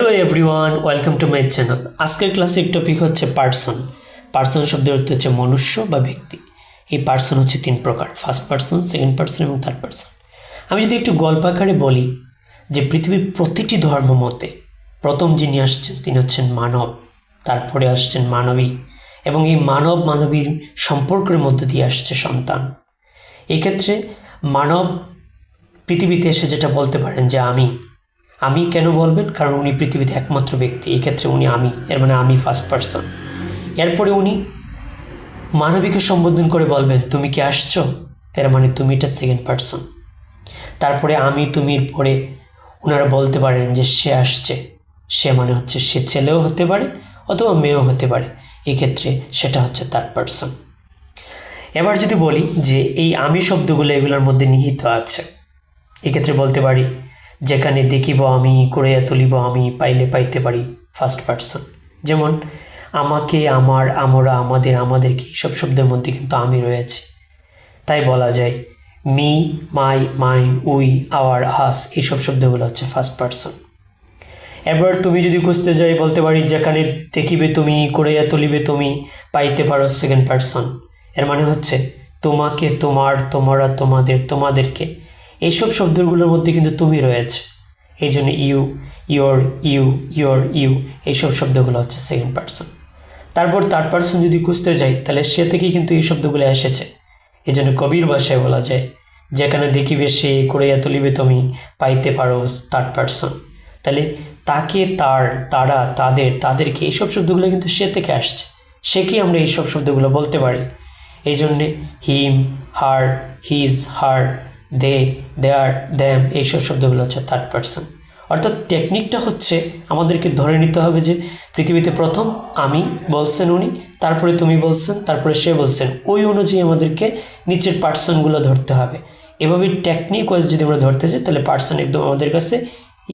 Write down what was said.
Hello everyone, welcome to my channel. আজকের ক্লাসের topic হচ্ছে পার্সন। পার্সন শব্দের অর্থ হচ্ছে মনুষ্য বা ব্যক্তি। এই পার্সন হচ্ছে তিন প্রকার: ফার্স্ট পার্সন, সেকেন্ড পার্সন এবং থার্ড পার্সন। আমি যদি একটু গল্প আকারে বলি যে পৃথিবীর প্রতিটি ধর্ম মতে প্রথম যিনি আসছেন তিনি হচ্ছেন মানব, তারপরে আসছেন মানবী, এবং এই মানব মানবীর সম্পর্কের মধ্যে দিয়ে আসছে সন্তান। এই ক্ষেত্রে মানব পৃথিবীতে এসে যেটা বলতে পারেন যে আমি কেন বলবেন? কারণ উনি পৃথিবীতে একমাত্র ব্যক্তি, এই ক্ষেত্রে উনি এর মানে আমি ফার্স্ট পার্সন। এরপরে উনি মানবীকে সম্বোধন করে বলবেন তুমি কি আসছো, তার মানে তুমি এটা সেকেন্ড পার্সন। তারপরে আমি তুমির পরে ওনারা বলতে পারেন যে সে আসছে, সে মানে হচ্ছে সে ছেলেও হতে পারে অথবা মেয়েও হতে পারে, এই ক্ষেত্রে সেটা হচ্ছে থার্ড পার্সন। এবার যদি বলি যে এই আমি শব্দগুলো এগুলোর মধ্যে নিহিত আছে, এক্ষেত্রে বলতে পারি যেখানে দেখিব আমি, করিয়া তুলিব আমি, পাইলে পাইতে পারি ফার্স্ট পার্সন। যেমন আমাকে, আমার, আমরা, আমাদের, আমাদেরকে, এইসব শব্দের মধ্যে কিন্তু আমি রয়েছে, তাই বলা যায় me, my, mine, we, our, us, এইসব শব্দগুলো হচ্ছে ফার্স্ট পার্সন। এবার তুমি যদি খুঁজতে যাই বলতে পারি যেখানে দেখিবে তুমি, করিয়া তুলিবে তুমি, পাইতে পারো সেকেন্ড পার্সন। এর মানে হচ্ছে তোমাকে, তোমার, তোমরা, তোমাদের, তোমাদেরকে, এইসব শব্দগুলোর মধ্যে কিন্তু তুমি রয়েছে, এই জন্য ইউ, ইউ এইসব শব্দগুলো হচ্ছে সেকেন্ড পার্সন। তারপর থার্ড পার্সন যদি খুঁজতে যাই তাহলে সে থেকেই কিন্তু এই শব্দগুলো এসেছে, এই জন্য কবির ভাষায় বলা যায় যেখানে দেখিবে সে, করিয়া তুলিবে তুমি, পাইতে পারো থার্ড পার্সন। তাহলে তাকে, তার, তারা, তাদের, তাদেরকে, এইসব শব্দগুলো কিন্তু সে থেকে আসছে, সেকেই আমরা এইসব শব্দগুলো বলতে পারি। এই জন্যে হিম, হার, হিজ, হার, দে, দেয়ার, দ্যাম, এইসব শব্দগুলো হচ্ছে থার্ড পার্সন। অর্থাৎ টেকনিকটা হচ্ছে আমাদেরকে ধরে নিতে হবে যে পৃথিবীতে প্রথম আমি বলছেন উনি, তারপরে তুমি বলছেন, তারপরে সে বলছেন, ওই অনুযায়ী আমাদেরকে নিচের পার্সনগুলো ধরতে হবে। এভাবে টেকনিক ওয়াইজ যদি আমরা ধরতে যাই তাহলে পার্সন একদম আমাদের কাছে